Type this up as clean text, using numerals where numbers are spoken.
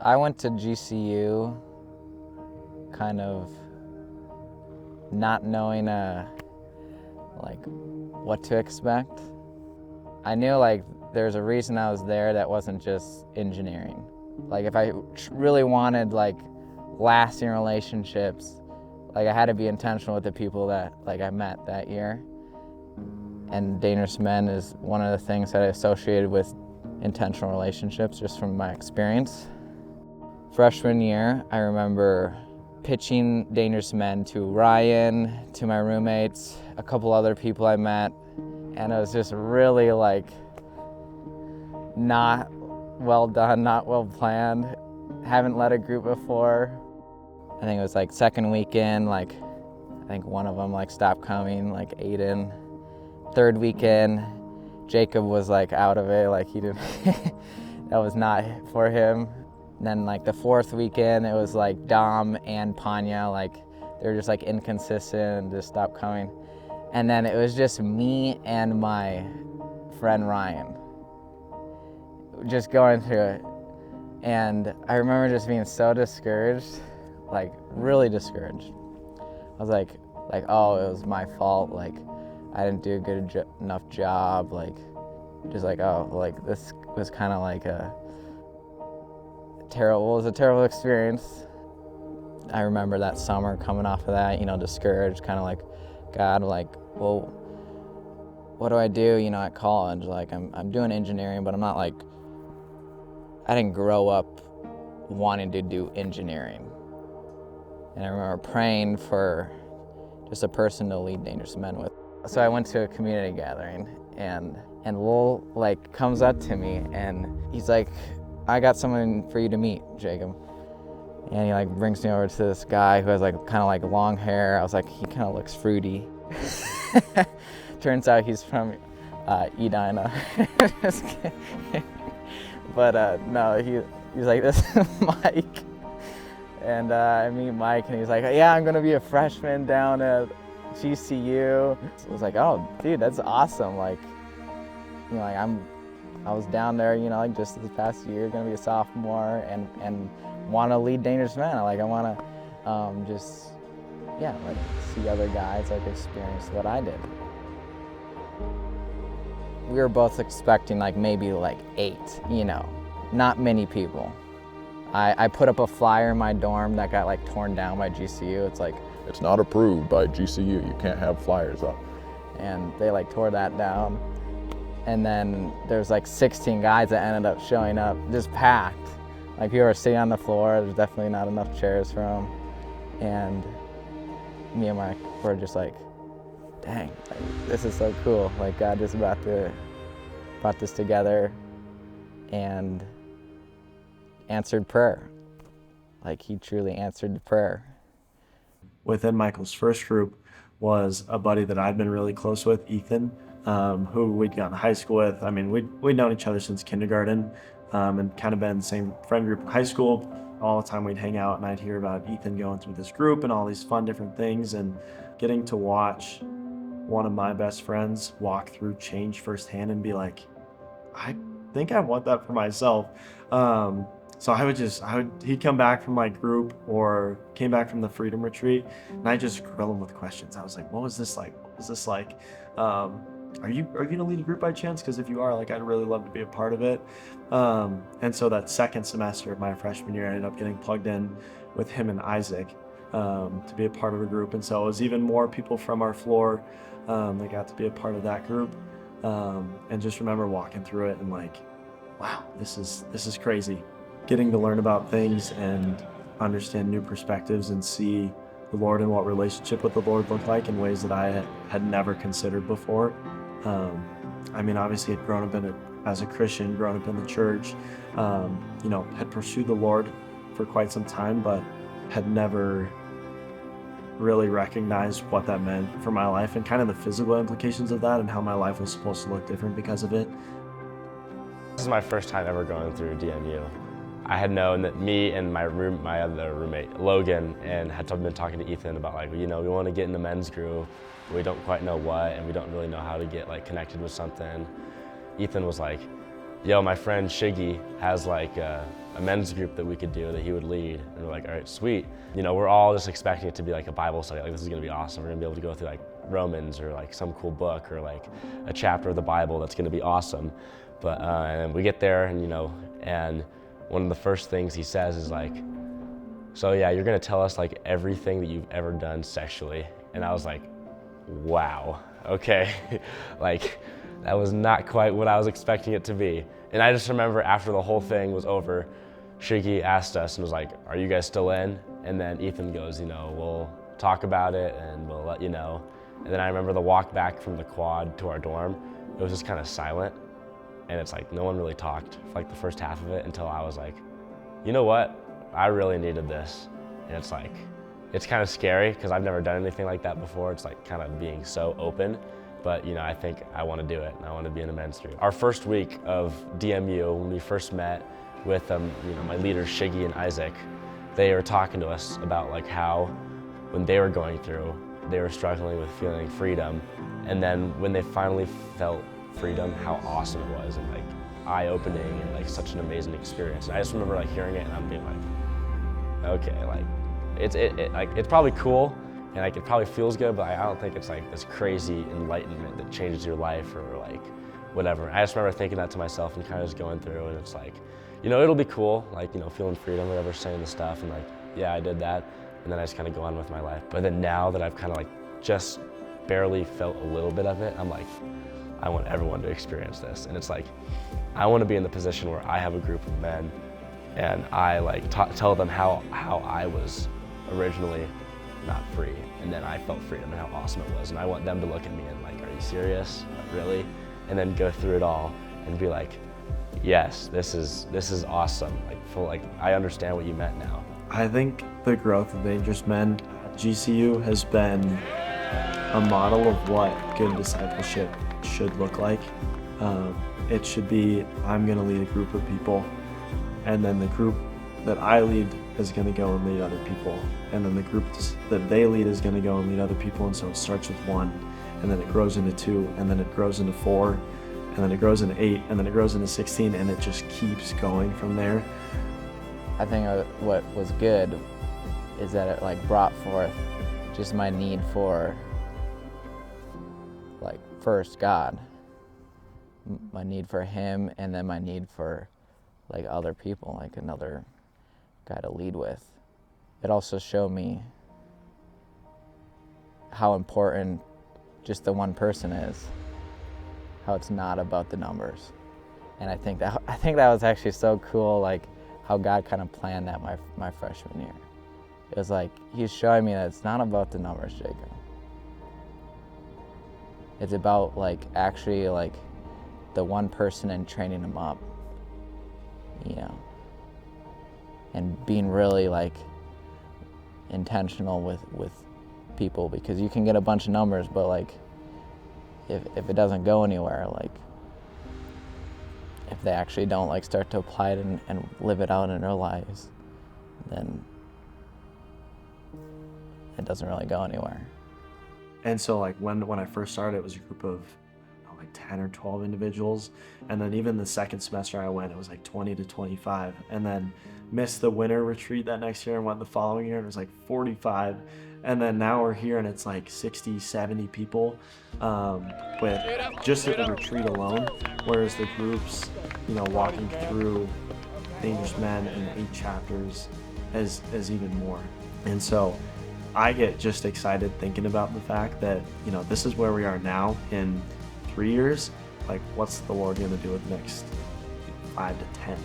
I went to GCU kind of not knowing like what to expect. I knew like there's a reason I was there that wasn't just engineering. Like if I really wanted like lasting relationships, like I had to be intentional with the people that like I met that year. And Dangerous Men is one of the things that I associated with intentional relationships just from my experience. Freshman year, I remember pitching Dangerous Men to Ryan, to my roommates, a couple other people I met, and it was just really like not well done, not well planned. Haven't led a group before. I think it was like second weekend, like I think one of them like stopped coming, like Aiden. Third weekend, Jacob was like out of it, like he didn't, that was not for him. And then like the fourth weekend, it was like Dom and Panya, like they were just like inconsistent and just stopped coming. And then it was just me and my friend Ryan, just going through it. And I remember just being so discouraged, like really discouraged. I was like, oh, it was my fault, like I didn't do a good enough job, like just like, oh, like this was kind of like a terrible experience. I remember that summer coming off of that, you know, discouraged, kind of like, God, like, well, what do I do, you know, at college? Like, I'm doing engineering, but I'm not like, I didn't grow up wanting to do engineering. And I remember praying for just a person to lead Dangerous Men with. So I went to a community gathering, and Lowell like comes up to me and he's like, I got someone for you to meet, Jacob. And he like brings me over to this guy who has like kind of like long hair. I was like, he kind of looks fruity. Turns out he's from Edina. Just kidding. But no, he's like, this is Mike. And I meet Mike and he's like, yeah, I'm gonna be a freshman down at GCU. So I was like, oh, dude, that's awesome. Like, you know, like I was down there, you know, like just this past year, gonna be a sophomore, and want to lead Dangerous Men. Like I want to just, yeah, like see other guys like experience what I did. We were both expecting like maybe like 8, you know, not many people. I put up a flyer in my dorm that got like torn down by GCU. It's like, it's not approved by GCU. You can't have flyers up. And they like tore that down. And then there's like 16 guys that ended up showing up, just packed. Like people were sitting on the floor. There's definitely not enough chairs for them. And me and Mike were just like, dang, like, this is so cool. Like God just brought this together and answered prayer. Like he truly answered the prayer. Within Michael's first group was a buddy that I'd been really close with, Ethan, who we'd gone to high school with. I mean, we'd known each other since kindergarten, and kind of been in the same friend group in high school. All the time we'd hang out and I'd hear about Ethan going through this group and all these fun different things, and getting to watch one of my best friends walk through change firsthand and be like, I think I want that for myself. So he'd come back from my group or came back from the Freedom Retreat, and I just grill him with questions. I was like, what was this like? What was this like? Are you gonna lead a group by chance? Because if you are, like, I'd really love to be a part of it. And so that second semester of my freshman year, I ended up getting plugged in with him and Isaac to be a part of a group. And so it was even more people from our floor that got to be a part of that group. And just remember walking through it and like, wow, this is crazy. Getting to learn about things and understand new perspectives and see the Lord and what relationship with the Lord looked like in ways that I had never considered before. I mean, obviously had grown up as a Christian, grown up in the church, you know, had pursued the Lord for quite some time, but had never really recognized what that meant for my life and kind of the physical implications of that and how my life was supposed to look different because of it. This is my first time ever going through DMU. I had known that me and my other roommate, Logan, and had been talking to Ethan about like, you know, we want to get in the men's group, but we don't quite know what, and we don't really know how to get like connected with something. Ethan was like, yo, my friend Shiggy has like a men's group that we could do that he would lead. And we're like, all right, sweet. You know, we're all just expecting it to be like a Bible study. Like, this is gonna be awesome. We're gonna be able to go through like Romans or like some cool book or like a chapter of the Bible that's gonna be awesome. But and we get there and, you know, and one of the first things he says is like, so yeah, you're gonna tell us like everything that you've ever done sexually. And I was like, wow, okay. Like, that was not quite what I was expecting it to be. And I just remember after the whole thing was over, Shiggy asked us and was like, are you guys still in? And then Ethan goes, you know, we'll talk about it and we'll let you know. And then I remember the walk back from the quad to our dorm, it was just kind of silent. And it's like, no one really talked for like the first half of it until I was like, you know what? I really needed this. And it's like, it's kind of scary because I've never done anything like that before. It's like kind of being so open. But, you know, I think I want to do it and I want to be in a men's group. Our first week of DMU, when we first met with you know, my leaders, Shiggy and Isaac, they were talking to us about like how when they were going through, they were struggling with feeling freedom. And then when they finally felt freedom, how awesome it was and like eye-opening and like such an amazing experience. And I just remember like hearing it and I'm being like, okay, like it's probably cool and like it probably feels good, but I don't think it's like this crazy enlightenment that changes your life or like whatever. I just remember thinking that to myself and kind of just going through and it's like, you know, it'll be cool, like, you know, feeling freedom, whatever, saying the stuff and like, yeah, I did that. And then I just kind of go on with my life. But then now that I've kind of like just barely felt a little bit of it, I'm like, I want everyone to experience this. And it's like, I want to be in the position where I have a group of men and I like tell them how I was originally not free. And then I felt freedom and how awesome it was. And I want them to look at me and like, are you serious? Like, really? And then go through it all and be like, yes, this is awesome. Like I understand what you meant now. I think the growth of Dangerous Men at GCU has been a model of what good discipleship should look like. It should be, I'm gonna lead a group of people, and then the group that I lead is gonna go and lead other people, and then the group that they lead is gonna go and lead other people, and so it starts with 1, and then it grows into 2, and then it grows into 4, and then it grows into 8, and then it grows into 16, and it just keeps going from there. I think what was good is that it like brought forth just my need for like first God, my need for Him, and then my need for like other people, like another guy to lead with. It also showed me how important just the one person is, how it's not about the numbers. And I think that was actually so cool, like how God kind of planned that my freshman year. It was like, He's showing me that it's not about the numbers, Jacob. It's about like actually like the one person and training them up, you know, and being really like intentional with people, because you can get a bunch of numbers, but like if it doesn't go anywhere, like if they actually don't like start to apply it and live it out in their lives, then it doesn't really go anywhere. And so like when I first started, it was a group of like 10 or 12 individuals, and then even the second semester I went, it was like 20 to 25, and then missed the winter retreat that next year and went the following year and it was like 45, and then now we're here and it's like 60, 70 people with just at the retreat alone, whereas the groups, you know, walking through Dangerous Men in 8 chapters is even more. And so I get just excited thinking about the fact that, you know, this is where we are now. In 3 years, like what's the Lord gonna do with the next 5 to 10?